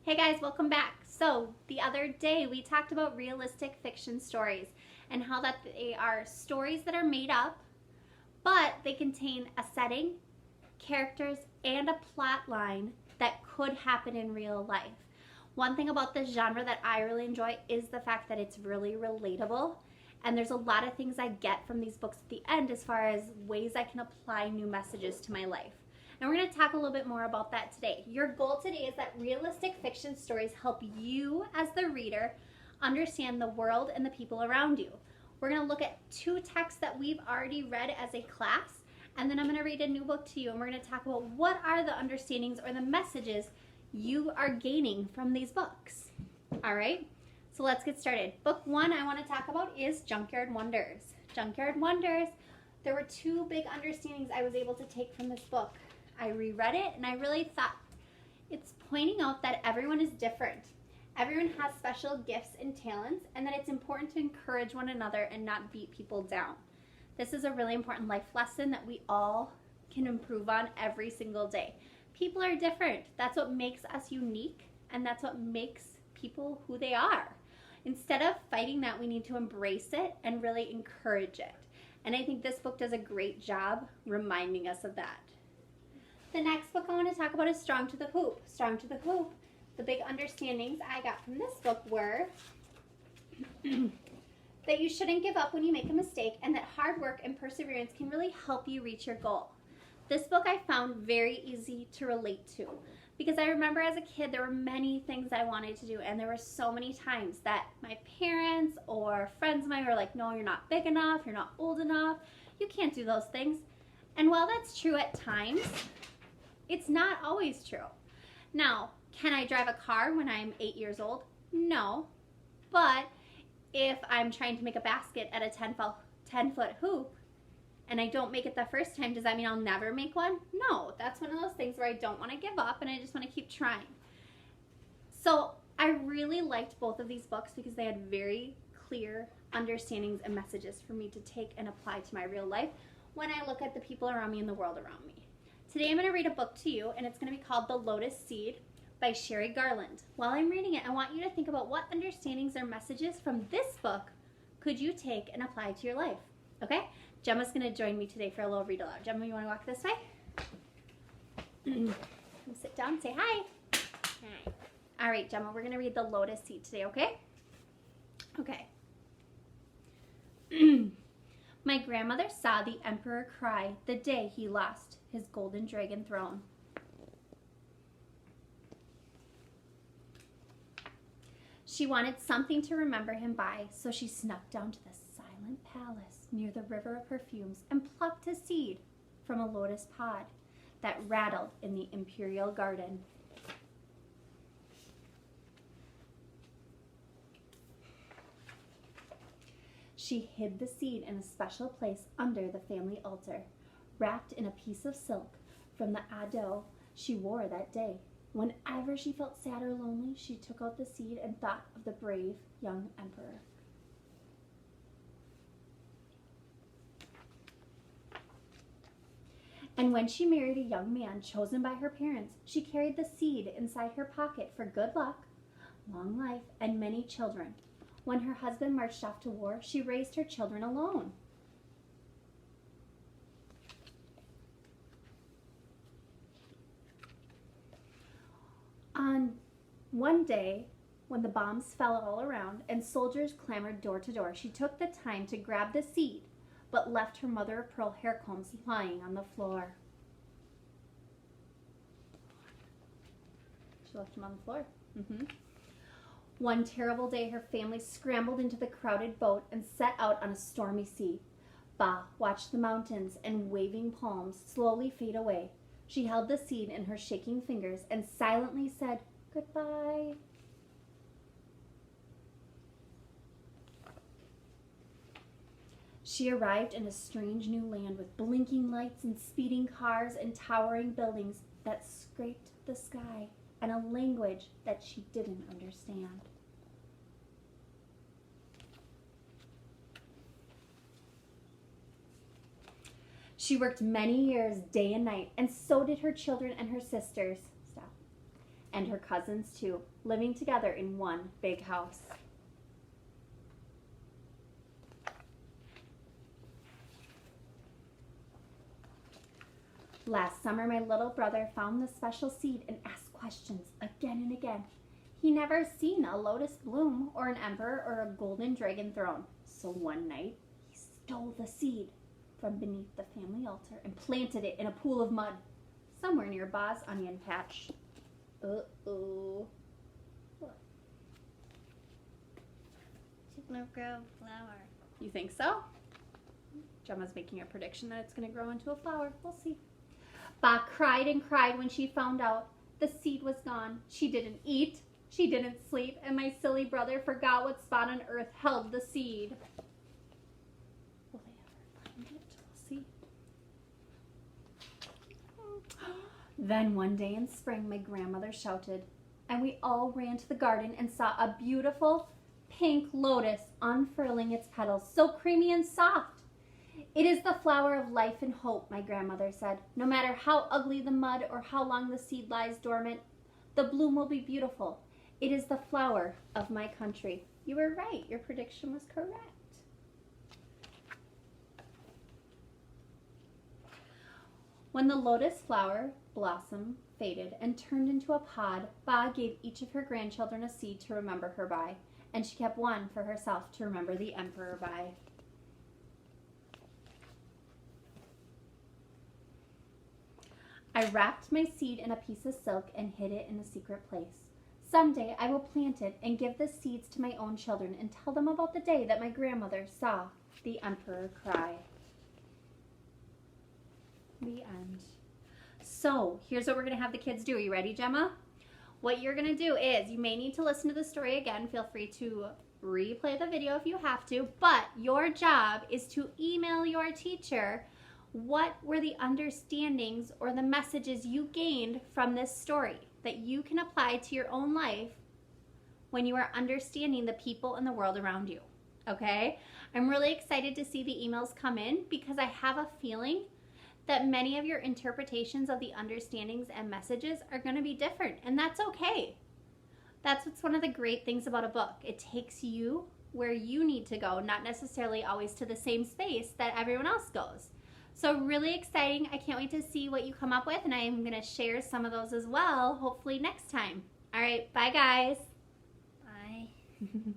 Hey guys, welcome back. So the other day we talked about realistic fiction stories and how that they are stories that are made up, but they contain a setting, characters, and a plot line that could happen in real life. One thing about this genre that I really enjoy is the fact that it's really relatable, and there's a lot of things I get from these books at the end as far as ways I can apply new messages to my life. And we're going to talk a little bit more about that today. Your goal today is that realistic fiction stories help you as the reader understand the world and the people around you. We're going to look at two texts that we've already read as a class, and then I'm going to read a new book to you, and we're going to talk about what are the understandings or the messages you are gaining from these books. All right, so let's get started. Book one I want to talk about is Junkyard Wonders. Junkyard Wonders, there were two big understandings I was able to take from this book. I reread it and I really thought it's pointing out that everyone is different. Everyone has special gifts and talents, and that it's important to encourage one another and not beat people down. This is a really important life lesson that we all can improve on every single day. People are different. That's what makes us unique, and that's what makes people who they are. Instead of fighting that, we need to embrace it and really encourage it. And I think this book does a great job reminding us of that. The next book I want to talk about is Strong to the Hoop. Strong to the Hoop, the big understandings I got from this book were that you shouldn't give up when you make a mistake, and that hard work and perseverance can really help you reach your goal. This book I found very easy to relate to, because I remember as a kid there were many things I wanted to do, and there were so many times that my parents or friends of mine were like, no, you're not big enough, you're not old enough, you can't do those things. And while that's true at times, it's not always true. Now, can I drive a car when I'm 8 years old? No. But if I'm trying to make a basket at a 10-foot hoop and I don't make it the first time, does that mean I'll never make one? No. That's one of those things where I don't want to give up and I just want to keep trying. So I really liked both of these books because they had very clear understandings and messages for me to take and apply to my real life when I look at the people around me and the world around me. Today I'm going to read a book to you, and it's going to be called The Lotus Seed by Sherry Garland. While I'm reading it, I want you to think about what understandings or messages from this book could you take and apply to your life. Okay? Gemma's going to join me today for a little read aloud. Gemma, you want to walk this way? Sit down, say hi. Hi. All right, Gemma, we're going to read The Lotus Seed today, okay? Okay. My grandmother saw the emperor cry the day he lost his golden dragon throne. She wanted something to remember him by, so she snuck down to the silent palace near the river of perfumes and plucked a seed from a lotus pod that rattled in the imperial garden. She hid the seed in a special place under the family altar, wrapped in a piece of silk from the ado she wore that day. Whenever she felt sad or lonely, she took out the seed and thought of the brave young emperor. And when she married a young man chosen by her parents, she carried the seed inside her pocket for good luck, long life, and many children. When her husband marched off to war, she raised her children alone. On one day, when the bombs fell all around and soldiers clamored door to door, she took the time to grab the seed, but left her mother of pearl hair combs lying on the floor. She left them on the floor. One terrible day, her family scrambled into the crowded boat and set out on a stormy sea. Ba watched the mountains and waving palms slowly fade away. She held the seed in her shaking fingers and silently said, "Goodbye." She arrived in a strange new land with blinking lights and speeding cars and towering buildings that scraped the sky, and a language that she didn't understand. She worked many years, day and night, and so did her children and her sisters. and her cousins too, living together in one big house. Last summer, my little brother found the special seed and asked questions again and again. He never seen a lotus bloom or an emperor or a golden dragon throne. So one night, he stole the seed from beneath the family altar and planted it in a pool of mud somewhere near Ba's onion patch. Uh-oh. She's gonna grow a flower. You think so? Gemma's making a prediction that it's going to grow into a flower. We'll see. Ba cried and cried when she found out the seed was gone. She didn't eat, she didn't sleep, and my silly brother forgot what spot on earth held the seed. Will they ever find it? We'll see. Then one day in spring, my grandmother shouted, and we all ran to the garden and saw a beautiful pink lotus unfurling its petals, so creamy and soft. It is the flower of life and hope, my grandmother said. No matter how ugly the mud or how long the seed lies dormant, the bloom will be beautiful. It is the flower of my country. You were right. Your prediction was correct. When the lotus flower blossom faded and turned into a pod, Ba gave each of her grandchildren a seed to remember her by, and she kept one for herself to remember the emperor by. I wrapped my seed in a piece of silk and hid it in a secret place. Someday I will plant it and give the seeds to my own children and tell them about the day that my grandmother saw the emperor cry. The end. So here's what we're going to have the kids do. Are you ready, Gemma? What you're going to do is, you may need to listen to the story again. Feel free to replay the video if you have to. But your job is to email your teacher what were the understandings or the messages you gained from this story that you can apply to your own life when you are understanding the people in the world around you. Okay? I'm really excited to see the emails come in because I have a feeling that many of your interpretations of the understandings and messages are going to be different, and that's okay. That's what's one of the great things about a book. It takes you where you need to go, not necessarily always to the same space that everyone else goes. So really exciting. I can't wait to see what you come up with, and I'm going to share some of those as well, hopefully next time. All right, bye guys. Bye.